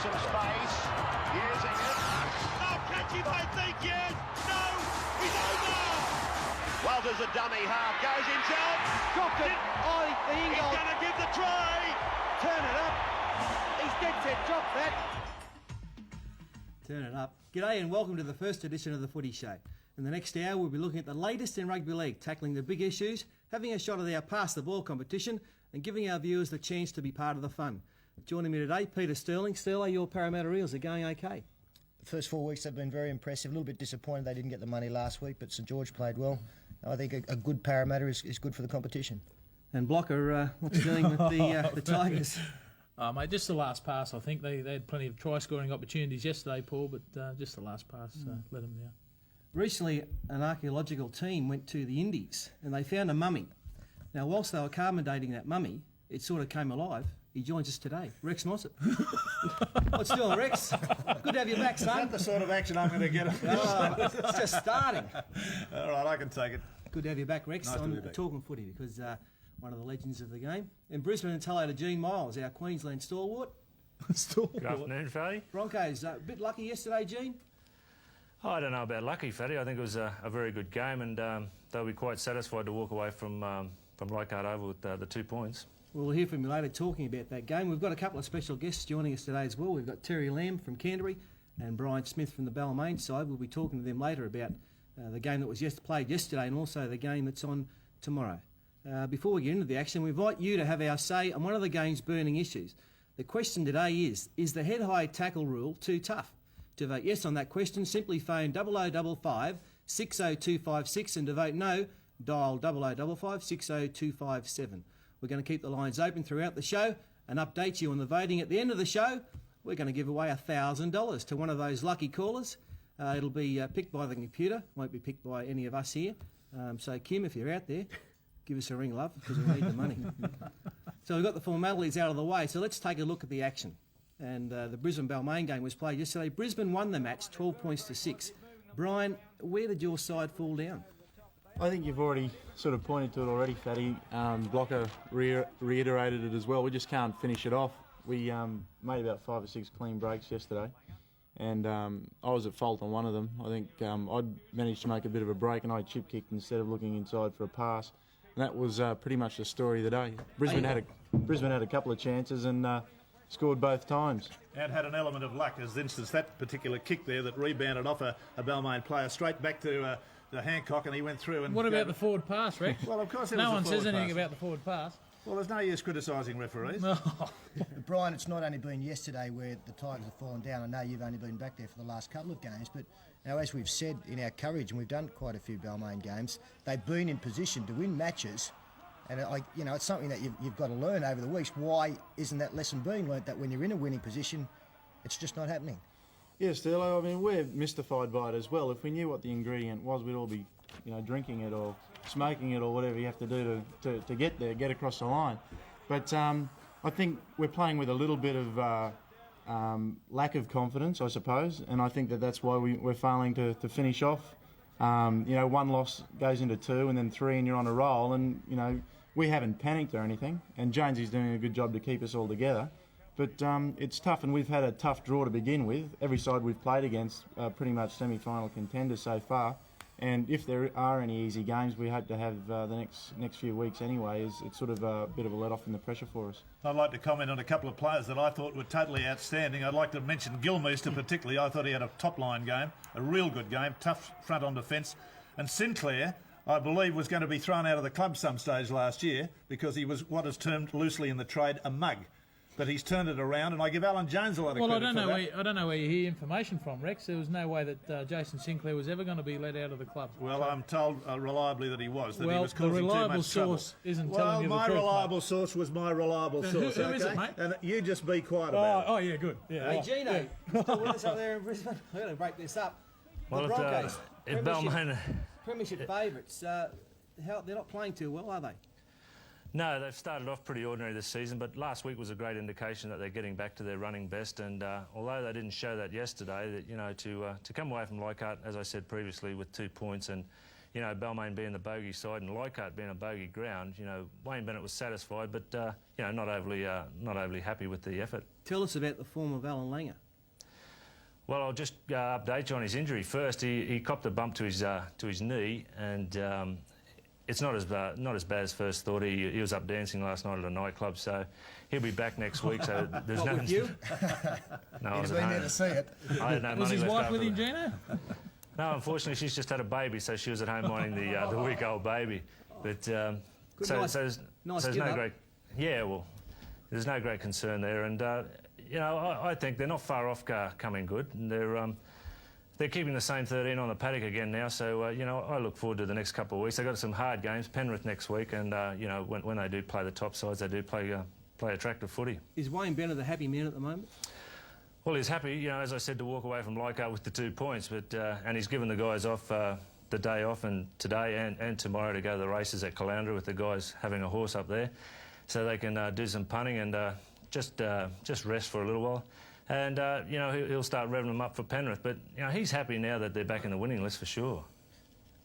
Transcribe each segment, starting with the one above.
some space, using it. Oh, catch him, I think, yes! No! He's over! Walters a dummy half, goes himself. Dropped it. Oh, the He's Ingold. going to give the try! Turn it up. He's dead set. Drop that. Turn it up. G'day and welcome to the first edition of the Footy Show. In the next hour, we'll be looking at the latest in rugby league, tackling the big issues, having a shot at our pass the ball competition, and giving our viewers the chance to be part of the fun. Joining me today, Peter Sterling. Sterling, your Parramatta Eels are going okay. The first 4 weeks have been very impressive. A little bit disappointed they didn't get the money last week, but St George played well. I think a good Parramatta is good for the competition. And Blocker, what's doing with the Tigers? Mate, just the last pass, I think. They had plenty of try-scoring opportunities yesterday, Paul, but just the last pass let them down. Recently, an archaeological team went to the Indies and they found a mummy. Now, whilst they were carbon dating that mummy, it sort of came alive. He joins us today, Rex Mossop. What's doing, Rex? Good to have you back, son. Is that the sort of action I'm going to get? It's just starting. All right, I can take it. Good to have you back, Rex. Nice to I'm be back. talking footy because one of the legends of the game. In Brisbane, and hello to Gene Miles, our Queensland stalwart. Good afternoon, Fatty. Broncos, a bit lucky yesterday, Gene? I don't know about lucky, Fatty. I think it was a very good game, and they'll be quite satisfied to walk away from Leichhardt Oval with the 2 points. We'll hear from you later talking about that game. We've got a couple of special guests joining us today as well. We've got Terry Lamb from Canterbury and Brian Smith from the Balmain side. We'll be talking to them later about the game that was played yesterday and also the game that's on tomorrow. Before we get into the action, we invite you to have our say on one of the game's burning issues. The question today is the head-high tackle rule too tough? To vote yes on that question, simply phone 0055 60256, and to vote no, dial 0055 60257. We're going to keep the lines open throughout the show and update you on the voting. At the end of the show, we're going to give away $1,000 to one of those lucky callers. It'll be picked by the computer, won't be picked by any of us here. So, Kim, if you're out there, give us a ring, love, because we need the money. So we've got the formalities out of the way, so let's take a look at the action. And the Brisbane Balmain game was played yesterday. Brisbane won the match 12 points to 6. Brian, where did your side fall down? I think you've already sort of pointed to it already, Fatty. Blocker reiterated it as well. We just can't finish it off. We made about 5 or 6 clean breaks yesterday, and I was at fault on one of them. I think I'd managed to make a bit of a break and I chip kicked instead of looking inside for a pass. And that was pretty much the story of the day. Brisbane had a couple of chances and scored both times. And had an element of luck, as instance that particular kick there that rebounded off a Balmain player straight back to Hancock, and he went through. And What about the forward pass, Rex? Well, of course, no one says anything about the forward pass. Well, there's no use criticising referees. No. Brian, it's not only been yesterday where the Tigers have fallen down. I know you've only been back there for the last couple of games, but now, as we've said in our coverage, and we've done quite a few Balmain games, they've been in position to win matches. And it's something that you've got to learn over the weeks. Why isn't that lesson being learnt, that when you're in a winning position, it's just not happening? Yeah, Sterlo, I mean, we're mystified by it as well. If we knew what the ingredient was, we'd all be, drinking it or smoking it or whatever you have to do to get there, get across the line. But I think we're playing with a little bit of lack of confidence, I suppose, and I think that's why we're failing to finish off. One loss goes into 2 and then 3 and you're on a roll, and, we haven't panicked or anything, and Jonesy's doing a good job to keep us all together. But it's tough, and we've had a tough draw to begin with. Every side we've played against pretty much semi-final contenders so far. And if there are any easy games, we hope to have the next few weeks anyway. It's sort of a bit of a let-off in the pressure for us. I'd like to comment on a couple of players that I thought were totally outstanding. I'd like to mention Gilmeister particularly. I thought he had a top-line game, a real good game, tough front on defence. And Sinclair, I believe, was going to be thrown out of the club some stage last year because he was what is termed loosely in the trade a mug. But he's turned it around, and I give Alan Jones a lot of credit for that. I don't know where you hear information from, Rex. There was no way that Jason Sinclair was ever going to be let out of the club. Well, I'm told reliably that he was. That well, he was causing the reliable too much source trouble. isn't telling you the truth. My reliable source was my reliable source. Who is it, mate? And you just be quiet about it. Oh, yeah, good. Yeah, Hey, Gino, you still with us up there in Brisbane? We're going to break this up. The Broncos, premiership favourites, they're not playing too well, are they? No, they've started off pretty ordinary this season, but last week was a great indication that they're getting back to their running best. And although they didn't show that yesterday, that to come away from Leichhardt, as I said previously, with 2 points, and you know, Balmain being the bogey side and Leichhardt being a bogey ground, you know, Wayne Bennett was satisfied, but you know, not overly happy with the effort. Tell us about the form of Alan Langer. Well, I'll just update you on his injury first. He copped a bump to his knee, and it's not as bad as first thought. He was up dancing last night at a nightclub, so he'll be back next week. So there's no. With you? No, I was He's at been home. there to see it. I had no Was money his left wife after with him, that. Gino? No, unfortunately, she's just had a baby, so she was at home minding the week-old baby. But so there's no great. Yeah, well, there's no great concern there, and you know, I think they're not far off coming good, and they're keeping the same 13 on the paddock again now, so, you know, I look forward to the next couple of weeks. They've got some hard games, Penrith next week, and, you know, when they do play the top sides, they do play attractive footy. Is Wayne Bennett a happy man at the moment? Well, he's happy, you know, as I said, to walk away from Leichhardt with the 2 points, but and he's given the guys off the day off and today and tomorrow to go to the races at Caloundra with the guys having a horse up there, so they can do some punting and just rest for a little while. And, you know, he'll start revving them up for Penrith. But, you know, he's happy now that they're back in the winning list for sure.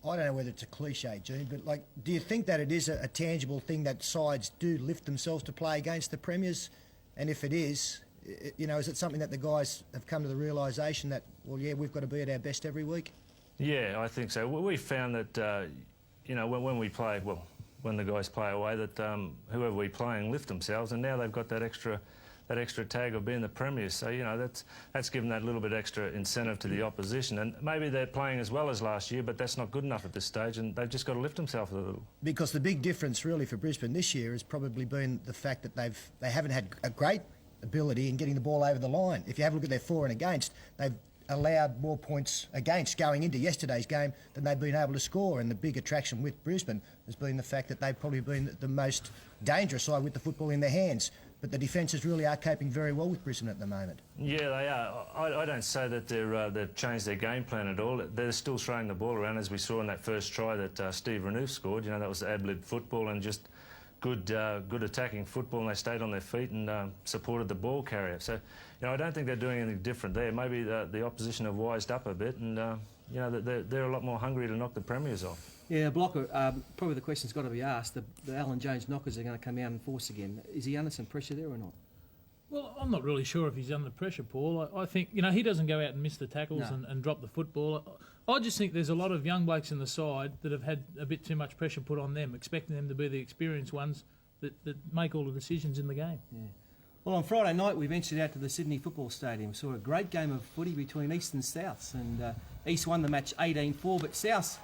I don't know whether it's a cliche, Gene, but, like, do you think that it is a tangible thing that sides do lift themselves to play against the premiers? And if it is, you know, is it something that the guys have come to the realisation that, well, yeah, we've got to be at our best every week? Yeah, I think so. We found that, you know, when we play, well, when the guys play away, that whoever we playing lift themselves, and now they've got that extra tag of being the premiers. So, you know, that's given that little bit extra incentive to the opposition. And maybe they're playing as well as last year, but that's not good enough at this stage, and they've just got to lift themselves a little. Because the big difference really for Brisbane this year has probably been the fact that they haven't had a great ability in getting the ball over the line. If you have a look at their for and against, they've allowed more points against going into yesterday's game than they've been able to score. And the big attraction with Brisbane has been the fact that they've probably been the most dangerous side with the football in their hands. But the defences really are coping very well with Brisbane at the moment. Yeah, they are. I don't say that they've changed their game plan at all. They're still throwing the ball around, as we saw in that first try that Steve Renouf scored. You know, that was ad-lib football and just good attacking football, and they stayed on their feet and supported the ball carrier. So, you know, I don't think they're doing anything different there. Maybe the opposition have wised up a bit, and you know, they're a lot more hungry to knock the premiers off. Yeah, Blocker, probably the question's got to be asked. The Alan Jones knockers are going to come out in force again. Is he under some pressure there or not? Well, I'm not really sure if he's under pressure, Paul. I think, you know, he doesn't go out and miss the tackles and drop the football. I just think there's a lot of young blokes in the side that have had a bit too much pressure put on them, expecting them to be the experienced ones that make all the decisions in the game. Yeah. Well, on Friday night we ventured out to the Sydney Football Stadium, saw a great game of footy between East and Souths, and East won the match 18-4, but Souths,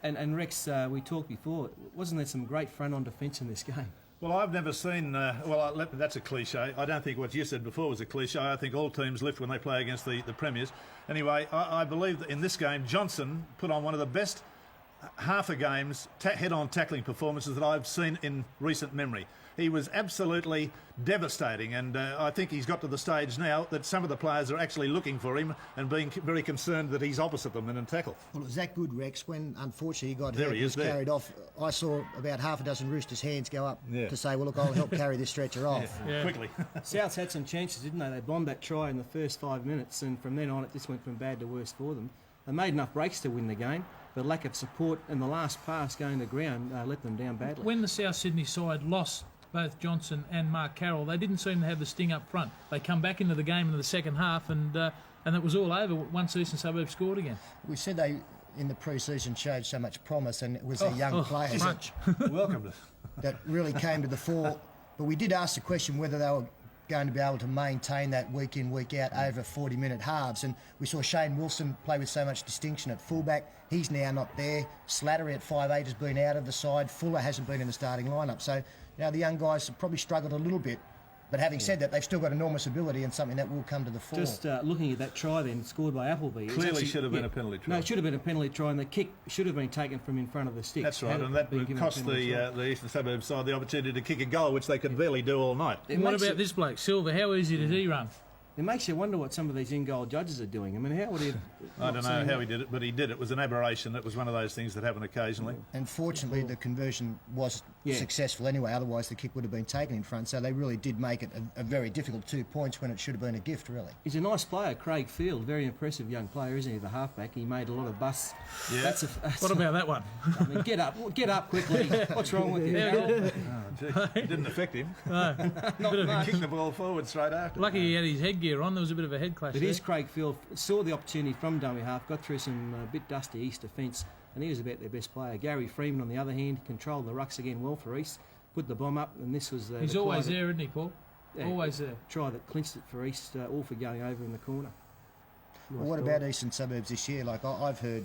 and Rex, we talked before, wasn't there some great front on defence in this game? Well, I've never seen... that's a cliche. I don't think what you said before was a cliche. I think all teams lift when they play against the premiers. Anyway, I believe that in this game, Johnson put on one of the best half a game's head-on tackling performances that I've seen in recent memory. He was absolutely devastating, and I think he's got to the stage now that some of the players are actually looking for him and being very concerned that he's opposite them in tackle. Well, it was that good, Rex, when unfortunately he got hurt and was carried off. I saw about half a dozen Roosters' hands go up to say, well, look, I'll help carry this stretcher off. Quickly. Souths had some chances, didn't they? They bombed that try in the first 5 minutes, and from then on it just went from bad to worse for them. They made enough breaks to win the game, but lack of support and the last pass going to ground let them down badly. When the South Sydney side lost both Johnson and Mark Carroll, they didn't seem to have the sting up front. They come back into the game in the second half, and it was all over once Eastern Suburbs scored again. We said they, in the pre-season, showed so much promise, and it was their young players Welcome that really came to the fore. But we did ask the question whether they were going to be able to maintain that week in, week out over 40-minute halves. And we saw Shane Wilson play with so much distinction at fullback. He's now not there. Slattery at 5'8" has been out of the side. Fuller hasn't been in the starting lineup. So, you know, the young guys have probably struggled a little bit. But having said that, they've still got enormous ability and something that will come to the fore. Just looking at that try then, scored by Appleby. Clearly should have been a penalty try. No, it should have been a penalty try, and the kick should have been taken from in front of the stick. That's right, and that would cost the Eastern Suburbs side the opportunity to kick a goal, which they could barely do all night. And what about this bloke, Silver? How easy did he run? It makes you wonder what some of these in-goal judges are doing. I mean, how would he... I don't know how he did it, but he did. It was an aberration. It was one of those things that happen occasionally. And fortunately, the conversion was successful anyway. Otherwise, the kick would have been taken in front. So they really did make it a very difficult 2 points when it should have been a gift, really. He's a nice player, Craig Field. Very impressive young player, isn't he? The halfback. He made a lot of busts. Yeah. That's What about that one? I mean, get up quickly. What's wrong with you? Oh, gee, it didn't affect him. No. He kicked the ball forward straight after. Lucky he had his headgear on. There was a bit of a head clash It there. is Craig Field. Saw the opportunity from dummy half, got through some bit dusty East defence, and he was about their best player. Gary Freeman, on the other hand, controlled the rucks again well for East, put the bomb up, and this was... He's always there, isn't he, Paul? Yeah, always there. Try that clinched it for East, all for going over in the corner. Well, what about Eastern Suburbs this year? Like, I've heard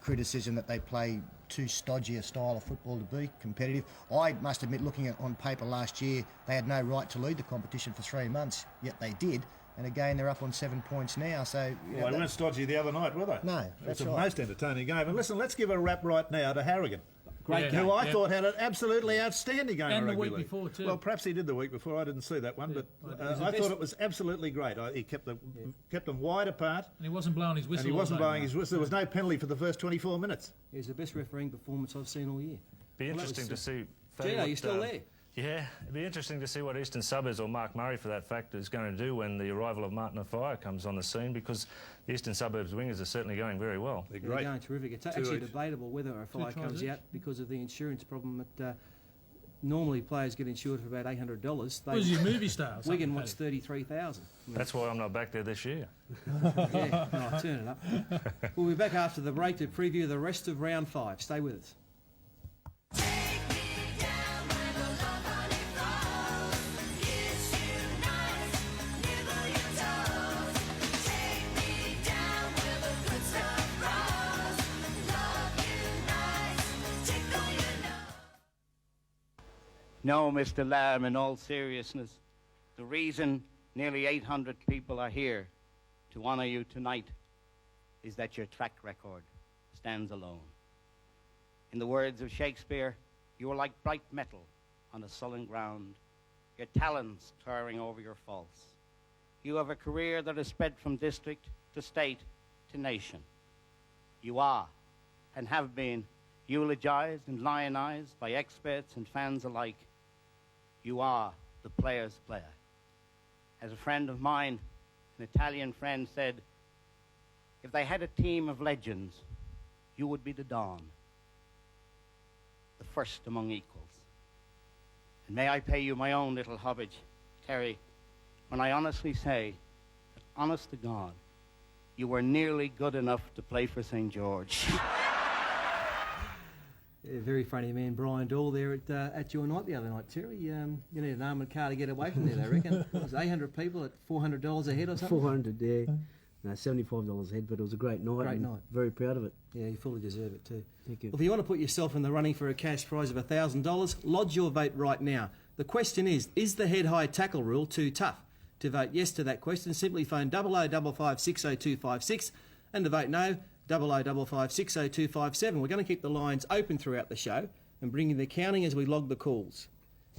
criticism that they play too stodgy a style of football to be competitive. I must admit, looking at on paper last year, they had no right to lead the competition for 3 months, yet they did. And again, they're up on 7 points now. So Well, they weren't stodgy the other night, were they? No, that's It's a right. most entertaining game. And listen, let's give a rap right now to Harrigan. Great game. Who I thought had an absolutely outstanding game And of the rugby week league. before too. Well, perhaps he did the week before. I didn't see that one, but I thought it was absolutely great. He kept them wide apart, And he wasn't blowing his whistle. and he wasn't all day, blowing his whistle. There was no penalty for the first 24 minutes. It was the best refereeing performance I've seen all year. Be interesting to see. Gino, what, you're still there? Yeah, it'd be interesting to see what Eastern Suburbs, or Mark Murray for that fact, is going to do when the arrival of Martin Afire comes on the scene, because the Eastern Suburbs wingers are certainly going very well. They're They're great. going terrific. It's Two actually each. debatable whether a fire tries comes each. out because of the insurance problem that normally players get insured for about $800. Was he a movie star? or something, Wigan Paddy? wants $33,000. That's why I'm not back there this year. Yeah, no, I'll turn it up. We'll be back after the break to preview the rest of round 5. Stay with us. No, Mr. Lamb, in all seriousness, the reason nearly 800 people are here to honour you tonight is that your track record stands alone. In the words of Shakespeare, you are like bright metal on a sullen ground, your talents towering over your faults. You have a career that has spread from district to state to nation. You are, and have been, eulogized and lionized by experts and fans alike. You are the player's player. As a friend of mine, an Italian friend, said, if they had a team of legends, you would be the Don, the first among equals. And may I pay you my own little homage, Terry, when I honestly say that, honest to God, you were nearly good enough to play for St. George. Yeah, very funny man, Brian Dall there at your night the other night, Terry. You need an armoured car to get away from there, they reckon. It was 800 people at $400 a head or something? 400, yeah. No, $75 a head, but it was a great night. Great night. Very proud of it. Yeah, you fully deserve it too. Thank you. Well, if you want to put yourself in the running for a cash prize of $1,000, lodge your vote right now. The question is the head-high tackle rule too tough? To vote yes to that question, simply phone 0055 60256, and to vote no, 0055 60257. We're going to keep the lines open throughout the show and bring you the counting as we log the calls.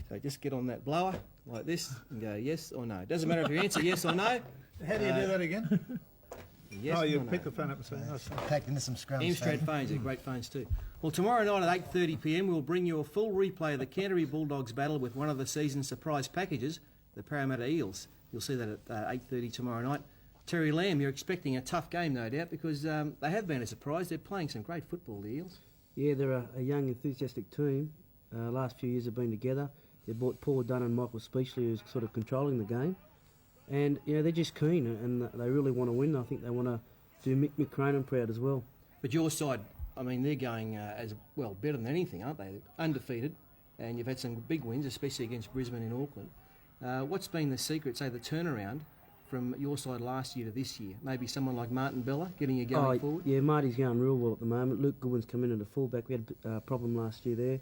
So just get on that blower like this and go yes or no. Doesn't matter if you answer yes or no. How do you do that again? Yes you or no. pick the phone up and say, oh, sorry. Packed into some scrums. Amstrad phones are great phones too. Well, tomorrow night at 8:30pm, we'll bring you a full replay of the Canterbury Bulldogs battle with one of the season's surprise packages, the Parramatta Eels. You'll see that at 8:30 tomorrow night. Terry Lamb, you're expecting a tough game, no doubt, because they have been a surprise. They're playing some great football, the Eels. Yeah, they're a young, enthusiastic team. Last few years have been together. They brought Paul Dunn and Michael Speechley, who's sort of controlling the game. And, you know, they're just keen and they really want to win. I think they want to do Mick Cronin proud as well. But your side, I mean, they're going as well, better than anything, aren't they? Undefeated, and you've had some big wins, especially against Brisbane in Auckland. What's been the secret, say, the turnaround from your side last year to this year? Maybe someone like Martin Bella getting you going forward? Yeah, Marty's going real well at the moment. Luke Goodwin's come in at a fullback. We had a problem last year there.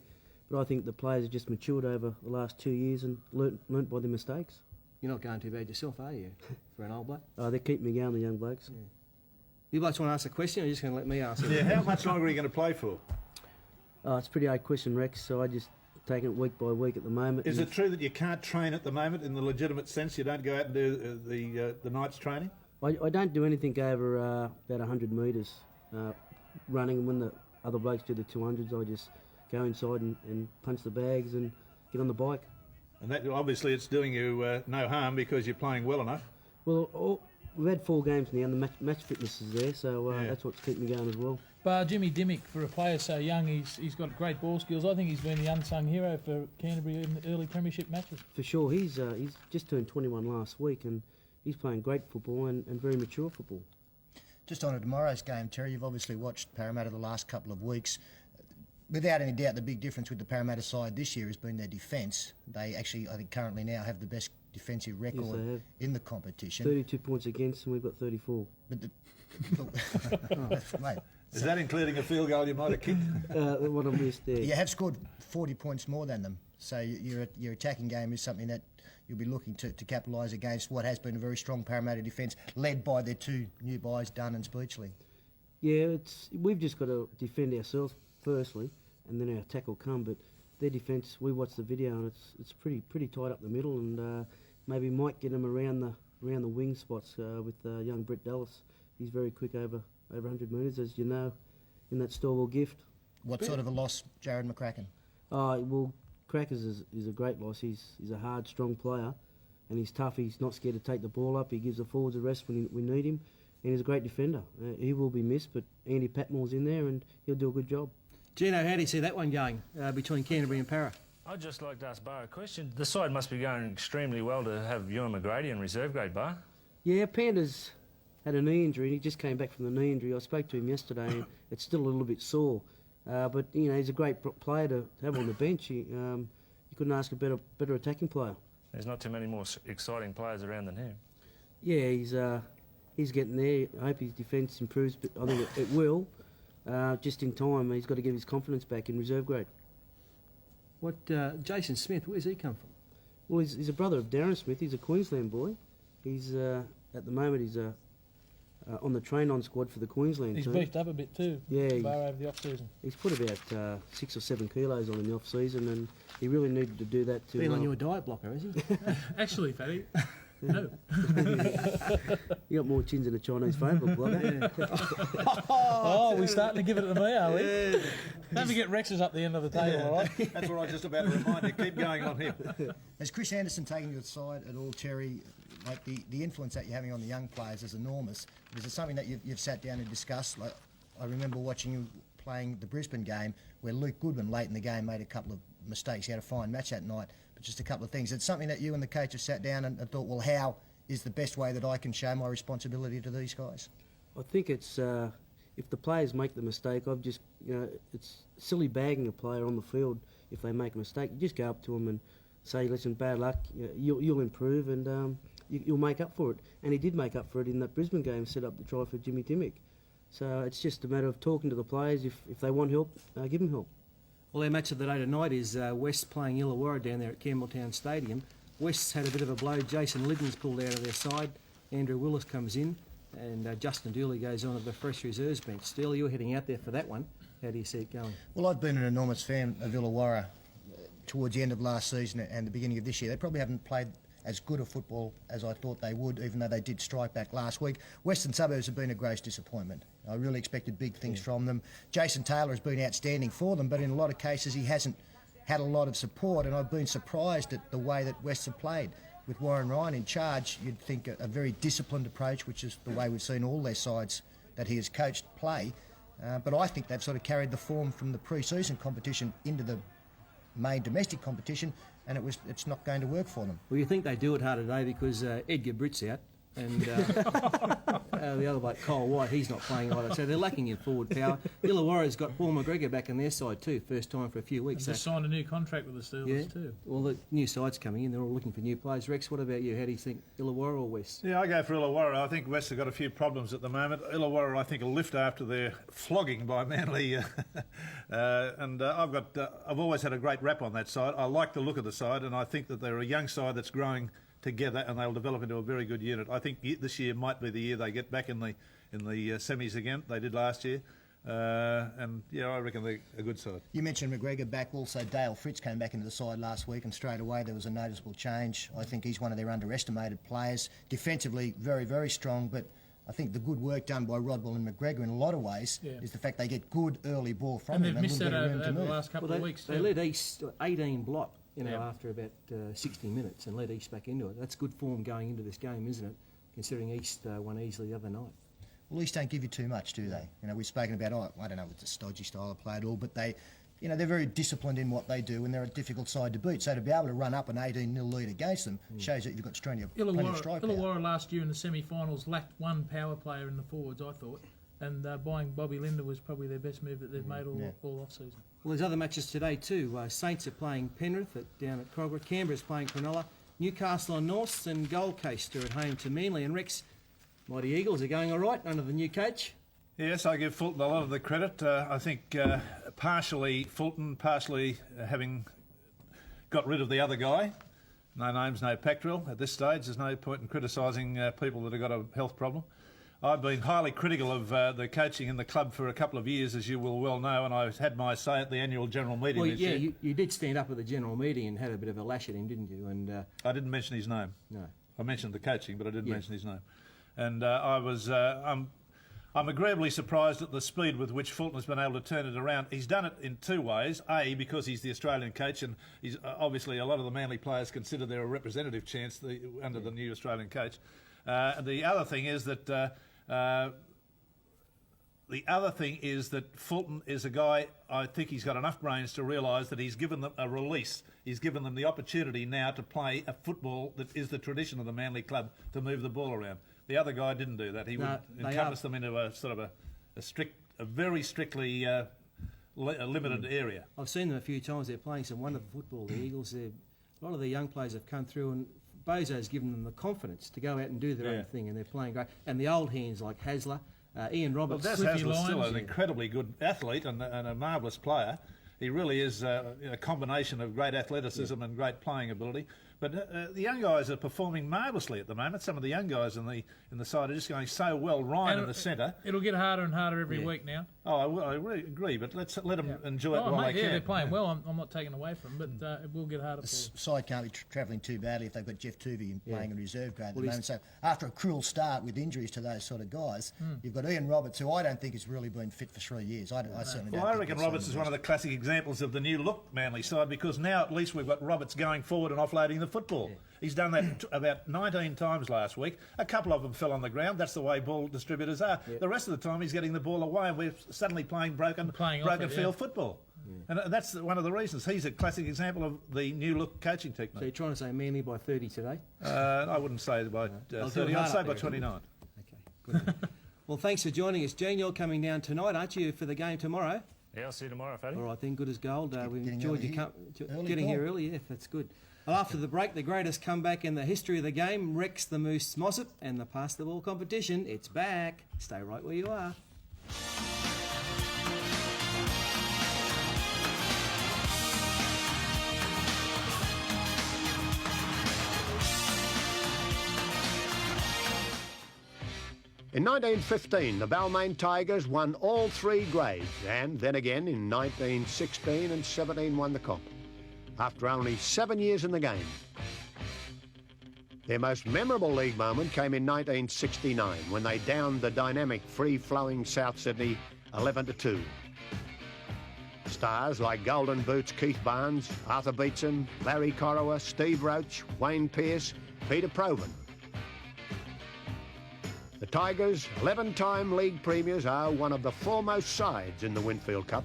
But I think the players have just matured over the last 2 years and learnt by their mistakes. You're not going too bad yourself, are you, for an old bloke? They keep me going, the young blokes. Yeah. You blokes want to ask a question, or are you just going to let me ask it? Yeah, how much longer are you going to play for? It's a pretty hard question, Rex, so I just taking it week by week at the moment. Is it true that you can't train at the moment in the legitimate sense? You don't go out and do the night's training? I don't do anything over about 100 metres running. When the other blokes do the 200s, I just go inside and punch the bags and get on the bike. And that obviously it's doing you no harm because you're playing well enough. Well, we've had 4 games now, and the match fitness is there, so that's what's keeping me going as well. But Jimmy Dimmick, for a player so young, he's got great ball skills. I think he's been the unsung hero for Canterbury in the early premiership matches. For sure, he's just turned 21 last week, and he's playing great football and very mature football. Just on to tomorrow's game, Terry, you've obviously watched Parramatta the last couple of weeks. Without any doubt, the big difference with the Parramatta side this year has been their defence. They actually, I think, currently now have the best defensive record in the competition. 32 points against, and we've got 34. But mate, is that including a field goal you might have kicked? What I missed there. You have scored 40 points more than them, so your attacking game is something that you'll be looking to capitalise against what has been a very strong Parramatta defence, led by their 2 new buys, Dunn and Speechley. Yeah, we've just got to defend ourselves firstly, and then our attack will come. But their defence, we watched the video, and it's pretty tight up the middle, and maybe might get them around the wing spots with young Brett Dallas. He's very quick over 100 metres, as you know, in that Storwell gift. What sort of a loss, Jared McCracken? Well, Crackers is a great loss. He's a hard, strong player, and he's tough. He's not scared to take the ball up. He gives the forwards a rest when we need him, and he's a great defender. He will be missed, but Andy Patmore's in there, and he'll do a good job. Gino, how do you see that one going between Canterbury and Parra? I'd just like to ask Bar a question. The side must be going extremely well to have Ewan McGrady in reserve grade, Bar. Yeah, Panda's had a knee injury, and he just came back from the knee injury. I spoke to him yesterday, and it's still a little bit sore. But, you know, he's a great player to have on the bench. You couldn't ask a better attacking player. There's not too many more exciting players around than him. Yeah, he's getting there. I hope his defence improves, but I think it will. Just in time, he's got to get his confidence back in reserve grade. What, Jason Smith, where's he come from? Well, he's a brother of Darren Smith. He's a Queensland boy. He's at the moment he's on the train-on squad for the Queensland team. He's beefed up a bit too. Yeah, Bar over the off-season. He's put about 6 or 7 kilos on in the off-season, and he really needed to do that. Been on your diet blocker, has he? Actually, Fatty. No. You got more chins than a Chinese phone book, blocker. Oh, we're starting to give it to me, are we? Yeah. Don't forget Rex is up the end of the table, all right? That's what I was just about to remind you. Keep going on here. Has Chris Anderson taken your side at all, Terry? Like the influence that you're having on the young players is enormous. Is it something that you've sat down and discussed? Like, I remember watching you playing the Brisbane game where Luke Goodwin late in the game made a couple of mistakes. He had a fine match that night, but just a couple of things. It's something that you and the coach have sat down and thought, well, how is the best way that I can show my responsibility to these guys? I think it's if the players make the mistake, it's silly bagging a player on the field if they make a mistake. You just go up to them and say, listen, bad luck, you'll improve, and you'll make up for it. And he did make up for it in that Brisbane game, set up the try for Jimmy Dimmick. So it's just a matter of talking to the players. If they want help, give them help. Well, our match of the day tonight is West playing Illawarra down there at Campbelltown Stadium. West's had a bit of a blow. Jason Liddon's pulled out of their side. Andrew Willis comes in, and Justin Dooley goes on to the fresh reserves bench. Steele, you're heading out there for that one. How do you see it going? Well, I've been an enormous fan of Illawarra towards the end of last season and the beginning of this year. They probably haven't played as good a football as I thought they would, even though they did strike back last week. Western Suburbs have been a gross disappointment. I really expected big things from them. Jason Taylor has been outstanding for them, but in a lot of cases he hasn't had a lot of support, and I've been surprised at the way that Wests have played. With Warren Ryan in charge, you'd think a very disciplined approach, which is the way we've seen all their sides that he has coached play. But I think they've sort of carried the form from the pre-season competition into the main domestic competition, and it's not going to work for them. Well, you think they do it hard today because Edgar Britt's out, and the other bloke, Kyle White, he's not playing either. So they're lacking in forward power. Illawarra's got Paul McGregor back on their side too, first time for a few weeks. They just signed a new contract with the Steelers too. Well, the new side's coming in. They're all looking for new players. Rex, what about you? How do you think, Illawarra or West? Yeah, I go for Illawarra. I think West have got a few problems at the moment. Illawarra, I think, will lift after their flogging by Manly. I've always had a great rap on that side. I like the look of the side, and I think that they're a young side that's growing together, and they'll develop into a very good unit. I think this year might be the year they get back in the semis again. They did last year. And yeah, I reckon they're a good side. You mentioned McGregor back, also Dale Fritz came back into the side last week, and straight away there was a noticeable change. I think he's one of their underestimated players. Defensively, very, very strong, but I think the good work done by Rodwell and McGregor in a lot of ways is the fact they get good early ball from him. And they've missed that over the last couple of weeks. They led East 18 block, after about 60 minutes, and led East back into it. That's good form going into this game, isn't it? Considering East won easily the other night. Well, East don't give you too much, do they? You know, we've spoken about, I don't know if it's a stodgy style of play at all, but they, they're very disciplined in what they do, and they're a difficult side to beat. So to be able to run up an 18-0 lead against them shows that you've got plenty of strike power. Illawarra last year in the semi-finals lacked one power player in the forwards, I thought, and buying Bobby Linder was probably their best move that they've made all off-season. Well, there's other matches today too. Saints are playing Penrith down at Crogra. Canberra's playing Cronulla. Newcastle on Norths, and Gold Coast are at home to Manly. And Rex, Mighty Eagles are going all right under the new coach. Yes, I give Fulton a lot of the credit. I think partially Fulton, partially having got rid of the other guy. No names, no Pactrill. At this stage, there's no point in criticising people that have got a health problem. I've been highly critical of the coaching in the club for a couple of years, as you will well know, and I had my say at the annual general meeting this year. You did stand up at the general meeting and had a bit of a lash at him, didn't you? And I didn't mention his name. No. I mentioned the coaching, but I didn't mention his name. And I'm agreeably surprised at the speed with which Fulton has been able to turn it around. He's done it in two ways. A, because he's the Australian coach, and he's obviously a lot of the Manly players consider they're a representative chance under the new Australian coach. The other thing is that Fulton is a guy, I think he's got enough brains to realise that he's given them a release. He's given them the opportunity now to play a football that is the tradition of the Manly club, to move the ball around. The other guy didn't do that. He would encompass them into a sort of a very strictly limited area. I've seen them a few times. They're playing some wonderful football, the Eagles. A lot of the young players have come through, and Bozo's given them the confidence to go out and do their own thing, and they're playing great. And the old hands like Hasler, Ian Roberts. Well, Hasler's still an incredibly good athlete and a marvellous player. He really is a combination of great athleticism and great playing ability. But the young guys are performing marvellously at the moment. Some of the young guys in the side are just going so well. Ryan in the centre. It'll get harder and harder every week now. Oh, I really agree, but let them enjoy it while they can. They're playing well. I'm not taking away from them, but it will get harder. The side can't be travelling too badly if they've got Jeff Tuvey playing in reserve grade at the moment. So after a cruel start with injuries to those sort of guys, you've got Ian Roberts, who I don't think has really been fit for 3 years. I certainly don't. I reckon Roberts is one of the classic examples of the new look Manly side, because now at least we've got Roberts going forward and offloading the football. Yeah. He's done that about 19 times last week. A couple of them fell on the ground. That's the way ball distributors are. Yeah. The rest of the time he's getting the ball away, and we're suddenly playing broken field football. Yeah. And that's one of the reasons. He's a classic example of the new look coaching technique. So you're trying to say Manly by 30 today? I wouldn't say by 30. I'd say by 29. Okay, good. Well, thanks for joining us, Gene. You're coming down tonight, aren't you, for the game tomorrow? Yeah, I'll see you tomorrow, Fatty. All right, then, good as gold. We've enjoyed you getting here early. Yeah, that's good. Well, after the break, the greatest comeback in the history of the game, Rex the Moose Mossop, and the Pass the Ball competition. It's back. Stay right where you are. In 1915, the Balmain Tigers won all three grades, and then again in 1916 and 17 won the comp, after only 7 years in the game. Their most memorable league moment came in 1969, when they downed the dynamic, free-flowing South Sydney 11-2. Stars like Golden Boots Keith Barnes, Arthur Beetson, Larry Corrower, Steve Roach, Wayne Pearce, Peter Provan. The Tigers, 11-time league premiers, are one of the foremost sides in the Winfield Cup.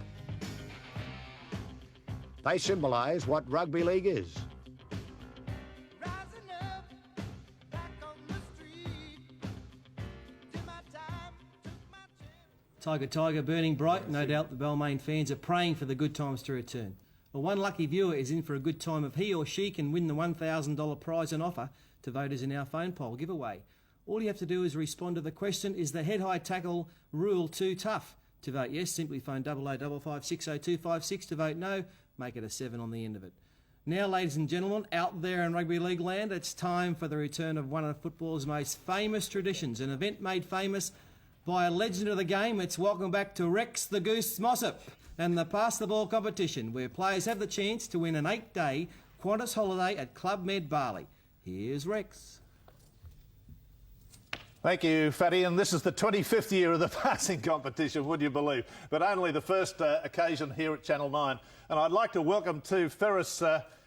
They symbolise what rugby league is. Tiger, Tiger, burning bright. No doubt the Balmain fans are praying for the good times to return. Well, one lucky viewer is in for a good time if he or she can win the $1,000 prize and offer to voters in our phone poll giveaway. All you have to do is respond to the question, is the head-high tackle rule too tough? To vote yes, simply phone 0055 60256. To vote no, make it a 7 on the end of it. Now, ladies and gentlemen, out there in rugby league land, it's time for the return of one of football's most famous traditions, an event made famous by a legend of the game. It's welcome back to Rex the Goose Mossop and the Pass the Ball competition, where players have the chance to win an 8-day Qantas holiday at Club Med Bali. Here's Rex. Thank you, Fatty. And this is the 25th year of the passing competition, would you believe? But only the first occasion here at Channel 9. And I'd like to welcome to Ferris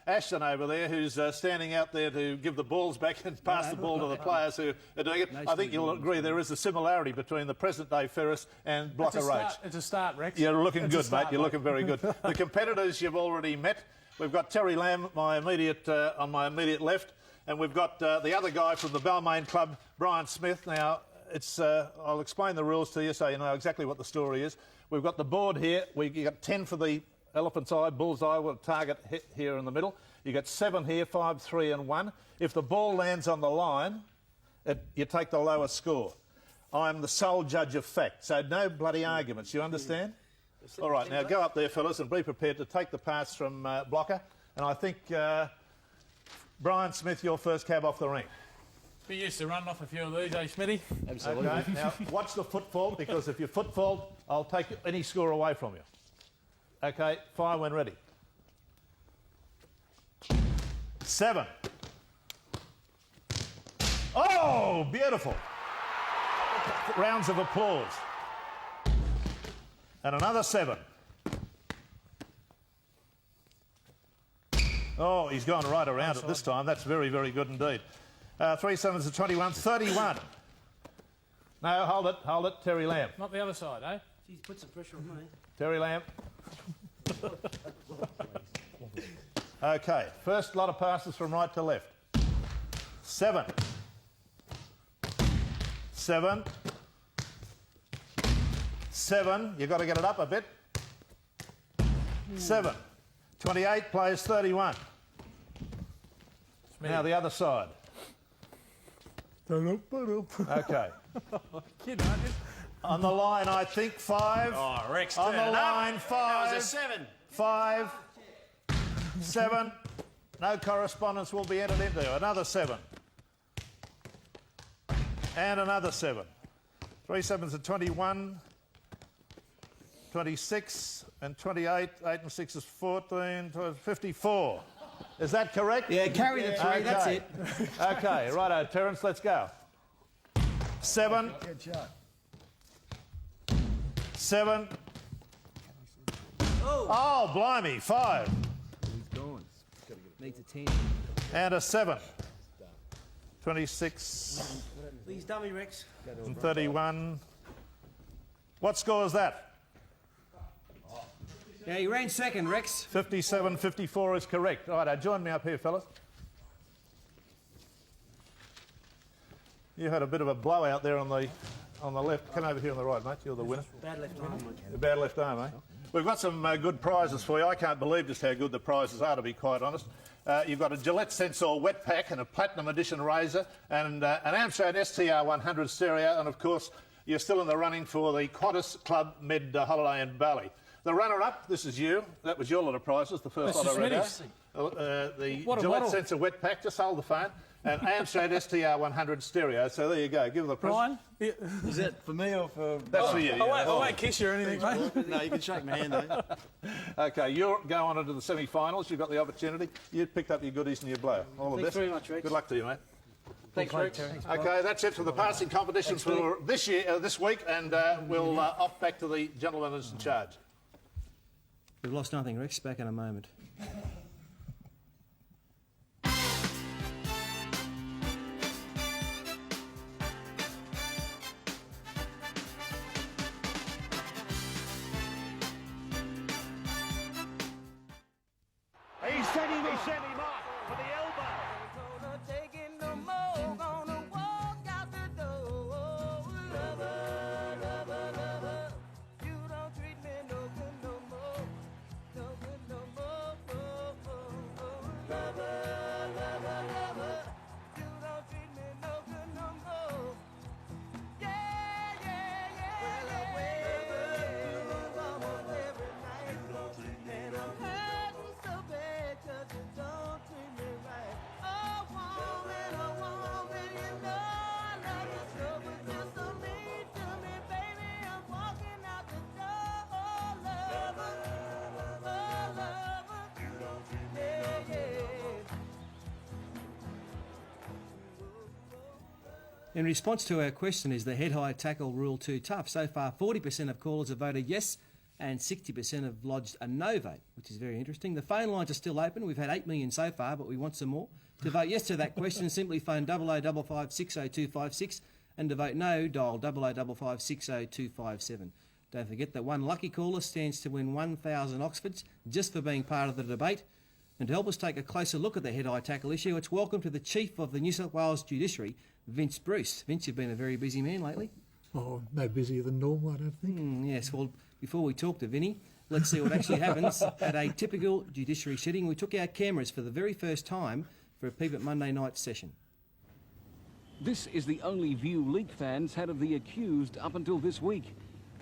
Ashton over there, who's standing out there to give the balls back and pass the ball to the players who are doing it. I think you'll agree there is a similarity between the present-day Ferris and Blocker Roach. It's a start, Rex. You're looking good, mate. You're looking very good. The competitors you've already met. We've got Terry Lamb, on my immediate left. And we've got the other guy from the Balmain Club, Brian Smith. Now, I'll explain the rules to you so you know exactly what the story is. We've got the board here. We got 10 for the elephant's eye, bullseye, with a target hit here in the middle. You got 7 here, 5, 3 and 1. If the ball lands on the line, you take the lowest score. I'm the sole judge of fact, so no bloody arguments. You understand? All right, now go up there, fellas, and be prepared to take the pass from Blocker. And I think... Brian Smith, your first cab off the ring. Be used to running off a few of these, eh, Smitty? Absolutely. Okay, now watch the footfall, because if you footfall, I'll take any score away from you. Okay, fire when ready. 7. Oh, beautiful. Rounds of applause. And another 7. Oh, he's gone right around it this time. That's very, very good indeed. 3 7s are 21, 31. No, hold it, Terry Lamb. Not the other side, eh? Jeez, put some pressure on me. Terry Lamb. Okay, first lot of passes from right to left. 7. 7. 7. You've got to get it up a bit. 7. 28 plays 31. Now the other side. Okay. On the line, I think 5. Oh, Rex, on the line, 5. That was a 7. 5. 7. No correspondence will be entered into. Another 7. And another 7. 3 7s are 21. 26 and 28, 8 and 6 is 14, 54. Is that correct? Yeah, carry the 3, okay. That's it. Okay, righto, Terence, let's go. 7. Good shot. 7. Oh, blimey, 5. He's gone. Needs a 10. And a 7. 26 Please dummy, Rex. and 31. What score is that? Yeah, you ran second, Rex. 57, 54 is correct. Right, join me up here, fellas. You had a bit of a blowout there on the left. Come over here on the right, mate. You're the winner. Bad left arm, mate. Bad left arm, eh? We've got some good prizes for you. I can't believe just how good the prizes are, to be quite honest. You've got a Gillette Sensor wet pack and a Platinum Edition razor and an Amstrad STR 100 stereo, and of course you're still in the running for the Qantas Club Med holiday in Bali. The runner-up, this is you. That was your lot of prizes, the first lot I read out. The Gillette Sensor wet pack, just hold the phone, and Amstrad STR 100 stereo. So there you go. Give the prize. Brian? Is that for me or for... That's for you. I won't kiss you or anything, mate. No, you can shake my hand, though. OK, you'll go on into the semi-finals. You've got the opportunity. You picked up your goodies and your blow. All the best. Thanks very much, Rex. Good luck to you, mate. Thanks, Rex. OK, that's it for the passing competitions for this week, and we'll off back to the gentleman who's in charge. We've lost nothing, Rex. Back in a moment. He sent him off for the elbow. Don't In response to our question, is the head-high tackle rule too tough? So far, 40% of callers have voted yes and 60% have lodged a no vote, which is very interesting. The phone lines are still open. We've had 8 million so far, but we want some more. To vote yes to that question, simply phone 0055 60256, and to vote no, dial 0055 60257. Don't forget that one lucky caller stands to win 1,000 Oxfords just for being part of the debate. And to help us take a closer look at the head-high tackle issue, it's welcome to the Chief of the New South Wales Judiciary, Vince Bruce. Vince, you've been a very busy man lately. Oh, no busier than normal, I don't think. Yes, well, before we talk to Vinny, let's see what actually happens at a typical judiciary sitting. We took our cameras for the very first time for a peep at Monday night's session. This is the only view league fans had of the accused up until this week.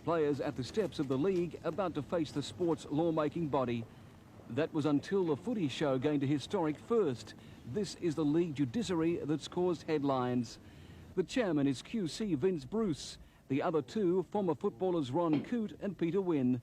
Players at the steps of the league about to face the sport's lawmaking body. That was until the footy show gained a historic first. This is the league judiciary that's caused headlines. The chairman is QC Vince Bruce. The other two, former footballers Ron Coote and Peter Wynn.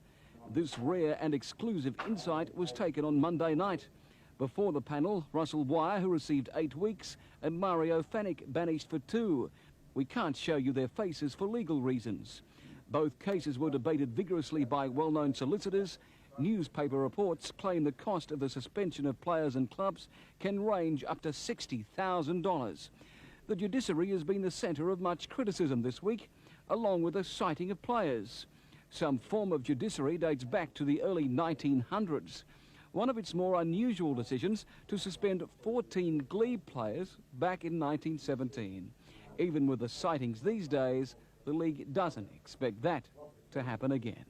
This rare and exclusive insight was taken on Monday night. Before the panel, Russell Wire, who received 8 weeks, and Mario Fanick banished for 2. We can't show you their faces for legal reasons. Both cases were debated vigorously by well-known solicitors. Newspaper reports claim the cost of the suspension of players and clubs can range up to $60,000. The judiciary has been the centre of much criticism this week, along with a citing of players. Some form of judiciary dates back to the early 1900s. One of its more unusual decisions to suspend 14 glebe players back in 1917. Even with the sightings these days, the league doesn't expect that to happen again.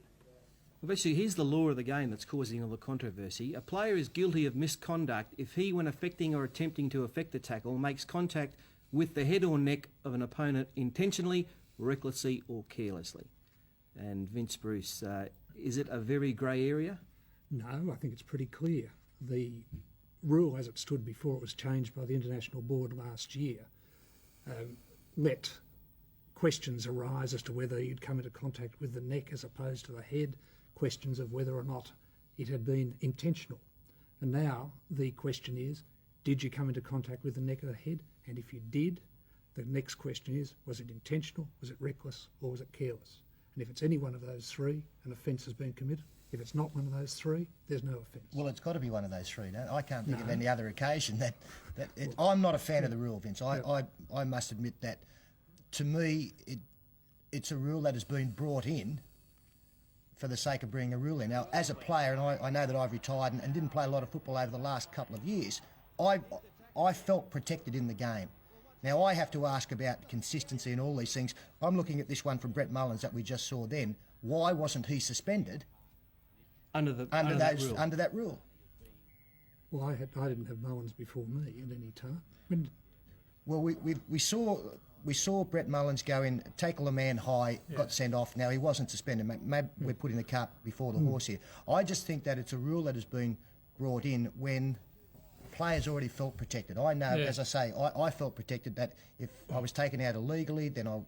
Well, basically, here's the law of the game that's causing all the controversy. A player is guilty of misconduct if he, when affecting or attempting to affect the tackle, makes contact with the head or neck of an opponent intentionally, recklessly or carelessly. And Vince Bruce, is it a very grey area? No, I think it's pretty clear. The rule as it stood before it was changed by the International Board last year let questions arise as to whether you'd come into contact with the neck as opposed to the head, questions of whether or not it had been intentional. And now the question is, did you come into contact with the neck or the head? And if you did, the next question is, was it intentional, was it reckless, or was it careless? And if it's any one of those three, an offence has been committed. If it's not one of those three, there's no offence. Well, it's got to be one of those three. No? I can't think of any other occasion that I'm not a fan of the rule, Vince. I must admit that, to me, it's a rule that has been brought in for the sake of bringing a rule in. Now, as a player, and I know that I've retired and didn't play a lot of football over the last couple of years, I felt protected in the game. Now, I have to ask about consistency and all these things. I'm looking at this one from Brett Mullins that we just saw then. Why wasn't he suspended under that rule? Well, I didn't have Mullins before me at any time. Well, we saw Brett Mullins go in, tackle a man high, got sent off. Now, he wasn't suspended. Maybe we're putting the cart before the horse here. I just think that it's a rule that has been brought in when players already felt protected. I know, as I say, I felt protected that if I was taken out illegally, then I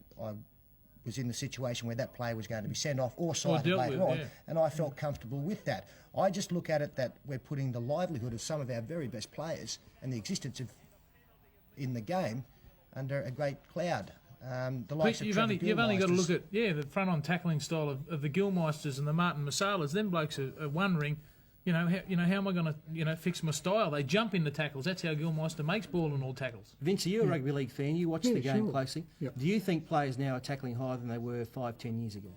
was in the situation where that player was going to be sent off or cited later on, and I felt comfortable with that. I just look at it that we're putting the livelihood of some of our very best players and the existence in the game under a great cloud. The likes you've only got to look at the front-on tackling style of the Gilmeisters and the Martin Masalas. Them blokes are wondering, how am I going to fix my style? They jump in the tackles. That's how Gilmeister makes ball and all tackles. Vince, are you a rugby league fan? You watch the game closely. Yep. Do you think players now are tackling higher than they were 5-10 years ago?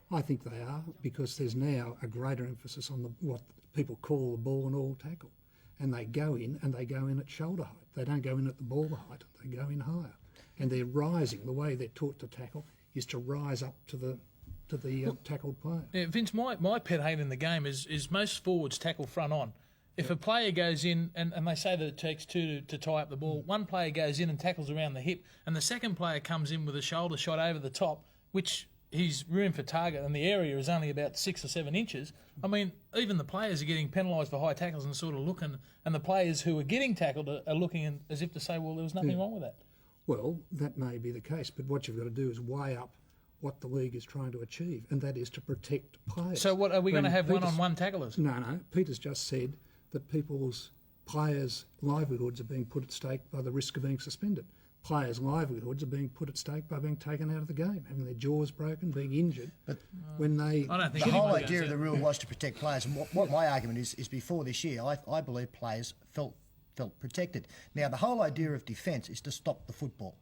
I think they are, because there's now a greater emphasis on what people call the ball and all tackle. And they go in at shoulder height. They don't go in at the ball height. They go in higher. And they're rising. The way they're taught to tackle is to rise up to the tackled player. Yeah, Vince, my pet hate in the game is most forwards tackle front on. If a player goes in, and they say that it takes two to tie up the ball, one player goes in and tackles around the hip, and the second player comes in with a shoulder shot over the top, which he's room for target, and the area is only about 6 or 7 inches. I mean, even the players are getting penalised for high tackles and sort of looking, and the players who are getting tackled are looking as if to say, well, there was nothing wrong with that. Well, that may be the case, but what you've got to do is weigh up what the league is trying to achieve, and that is to protect players. So what, are we going to have one-on-one tacklers? No. Peter's just said that players' livelihoods are being put at stake by the risk of being suspended. players' livelihoods are being put at stake by being taken out of the game, having their jaws broken, being injured. But when they... I don't think the whole idea of the rule was to protect players. And what my argument is before this year, I believe players felt protected. Now, the whole idea of defence is to stop the football.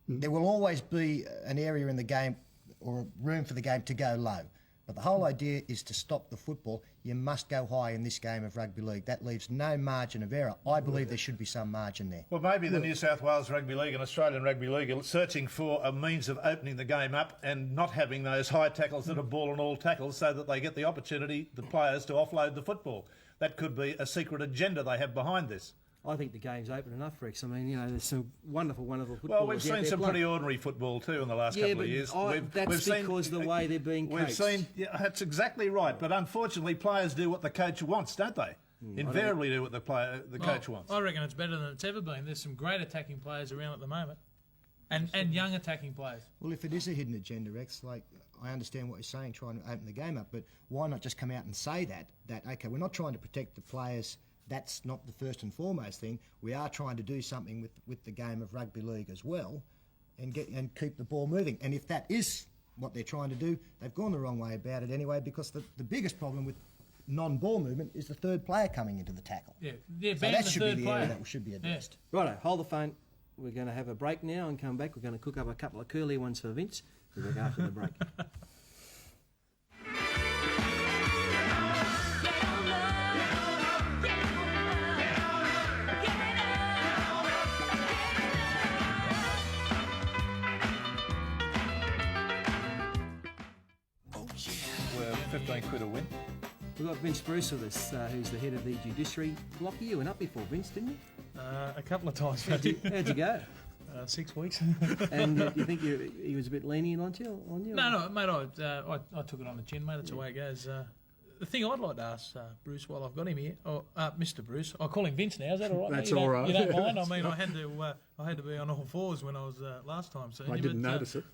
There will always be an area in the game or room for the game to go low. But the whole idea is to stop the football. You must go high in this game of rugby league. That leaves no margin of error. I believe there should be some margin there. Well, maybe the New South Wales Rugby League and Australian Rugby League are searching for a means of opening the game up and not having those high tackles that are ball and all tackles so that they get the opportunity, the players, to offload the football. That could be a secret agenda they have behind this. I think the game's open enough, Rex. I mean, there's some wonderful football. Well, we've seen some pretty ordinary football too in the last couple of years. That's because the way they're being coached. That's exactly right. But unfortunately, players do what the coach wants, don't they? Invariably do what the coach wants. I reckon it's better than it's ever been. There's some great attacking players around at the moment, and young attacking players. Well, if it is a hidden agenda, Rex, I understand what you're saying, trying to open the game up, but why not just come out and say that okay, we're not trying to protect the players. That's not the first and foremost thing. We are trying to do something with the game of rugby league as well, and keep the ball moving. And if that is what they're trying to do, they've gone the wrong way about it anyway. Because the biggest problem with non-ball movement is the third player coming into the tackle. Yeah. So that should be the area that should be addressed. Yeah. Righto, hold the phone. We're going to have a break now and come back. We're going to cook up a couple of curly ones for Vince. We'll go after the break. We're 15 quid a win. We've got Vince Bruce with us, who's the head of the Judiciary. Lockie, you went up before Vince, didn't you? A couple of times. How'd you go? 6 weeks. And you think he was a bit lenient on you? No, mate, I took it on the chin, mate. That's the way it goes. The thing I'd like to ask Bruce while I've got him here, Mr. Bruce, I'll call him Vince now. Is that all right? That's all right. You don't mind? I mean, I had to be on all fours when I was last time. So I didn't notice it.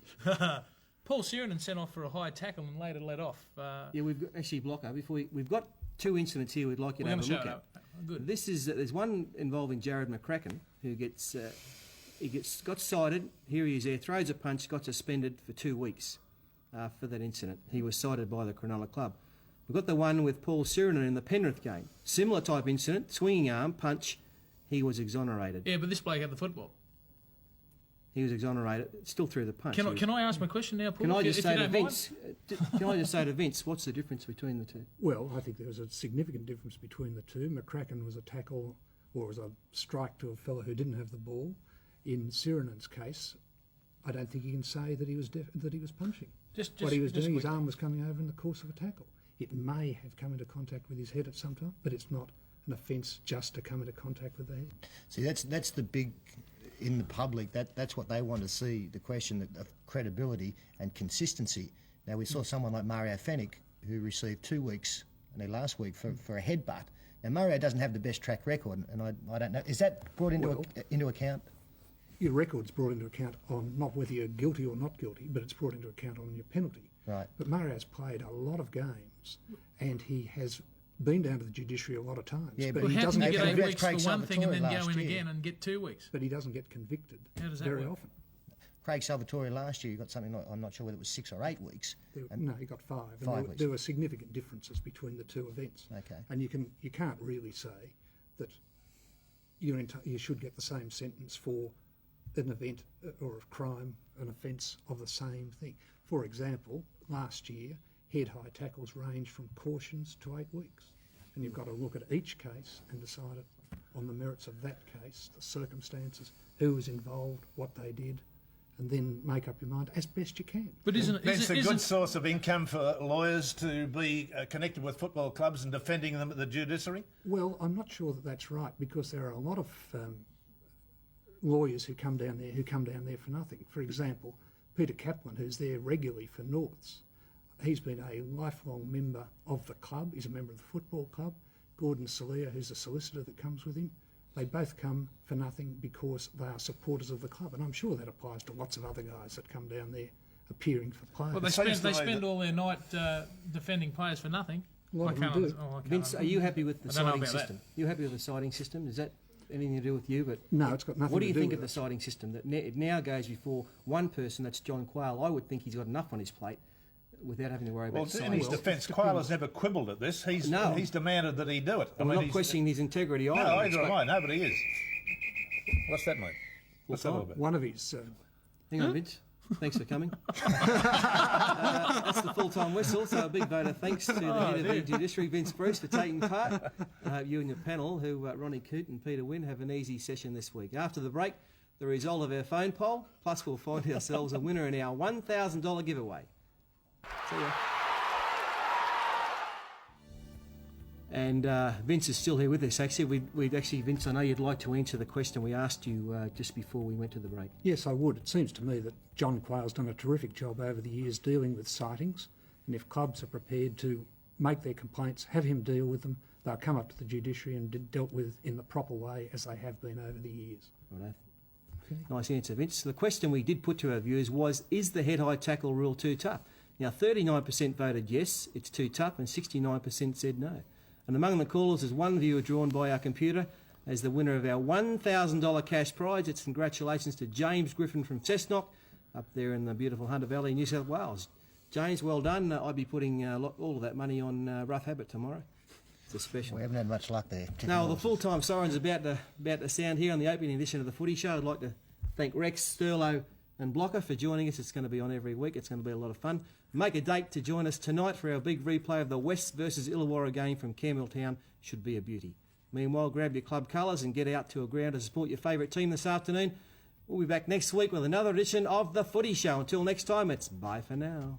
Paul Sirenen sent off for a high tackle and later let off. Yeah, we've got, actually, Blocker, we've got two incidents here we'd like you to have a look at. Good. This is there's one involving Jared McCracken who got cited. Here he is there, throws a punch, got suspended for 2 weeks for that incident. He was cited by the Cronulla club. We've got the one with Paul Sirenen in the Penrith game. Similar type incident, swinging arm, punch. He was exonerated. Yeah, but this bloke had the football. He was exonerated, still threw the punch. Can I ask my question now, Paul? Can I just say to Vince, what's the difference between the two? Well, I think there was a significant difference between the two. McCracken was a tackle, or was a strike to a fellow who didn't have the ball. In Sirenen's case, I don't think you can say that he was punching. What he was doing, his arm was coming over in the course of a tackle. It may have come into contact with his head at some time, but it's not an offence just to come into contact with the head. See, that's the big, in the public, that's what they want to see, the question of credibility and consistency. Now, we saw someone like Mario Fennick, who received 2 weeks, last week, for a headbutt. Now, Mario doesn't have the best track record, and I don't know. Is that brought into account? Your record's brought into account on not whether you're guilty or not guilty, but it's brought into account on your penalty. Right. But Mario's played a lot of games, and he has been down to the judiciary a lot of times. Yeah, but he doesn't get get 8 weeks for one thing and then go in again and get 2 weeks. But he doesn't get convicted very often. Craig Salvatore last year, he got something like, I'm not sure whether it was 6 or 8 weeks. No, he got 5. Weeks. There were significant differences between the two events. Okay. And you can't really say that you should get the same sentence for an event or a crime, an offence of the same thing. For example, last year, head-high tackles ranged from cautions to 8 weeks. And you've got to look at each case and decide it on the merits of that case, the circumstances, who was involved, what they did, and then make up your mind as best you can. But it's a good source of income for lawyers to be connected with football clubs and defending them at the judiciary? Well, I'm not sure that that's right, because there are a lot of lawyers who come down there for nothing. For example, Peter Kaplan, who's there regularly for Norths, he's been a lifelong member of the club. He's a member of the football club. Gordon Salia, who's a solicitor that comes with him, they both come for nothing because they are supporters of the club. And I'm sure that applies to lots of other guys that come down there appearing for players. Well, they spend all their night defending players for nothing. A lot of them do. Vince, are you happy with the citing system? You happy with the citing system? Is that anything to do with you, but No, it's got nothing what do to you do think with of the it. sighting system that it now goes before one person? That's John Quayle. I would think he's got enough on his plate without having to worry Well, about in sighting. his defence, Quayle has never quibbled at this. He's demanded that he do it. I'm not questioning his integrity either. No, either am I. Nobody is. What's that mean? What's that all about? One of his... Hang on, Vince. Thanks for coming. That's the full-time whistle, so a big vote of thanks to the head of the Judiciary, Vince Bruce, for taking part. I hope you and your panel, Ronnie Coote and Peter Wynn, have an easy session this week. After the break, the result of our phone poll, plus we'll find ourselves a winner in our $1,000 giveaway. See ya. And Vince is still here with us. Actually, Vince, I know you'd like to answer the question we asked you just before we went to the break. Yes, I would. It seems to me that John Quayle's done a terrific job over the years dealing with sightings, and if clubs are prepared to make their complaints, have him deal with them, they'll come up to the Judiciary and dealt with in the proper way as they have been over the years. Righto. Okay. Nice answer, Vince. The question we did put to our viewers was, is the head-high tackle rule too tough? Now, 39% voted yes, it's too tough, and 69% said no. And among the callers is one viewer drawn by our computer as the winner of our $1,000 cash prize. It's congratulations to James Griffin from Cessnock, up there in the beautiful Hunter Valley, New South Wales. James, well done. I'd be putting all of that money on Rough Habit tomorrow. It's a special. We haven't had much luck there. No, the full-time siren's about to sound here on the opening edition of the Footy Show. I'd like to thank Rex, Sterlo and Blocker for joining us. It's going to be on every week. It's going to be a lot of fun. Make a date to join us tonight for our big replay of the West versus Illawarra game from Campbelltown. Should be a beauty. Meanwhile, grab your club colours and get out to a ground to support your favourite team this afternoon. We'll be back next week with another edition of the Footy Show. Until next time, it's bye for now.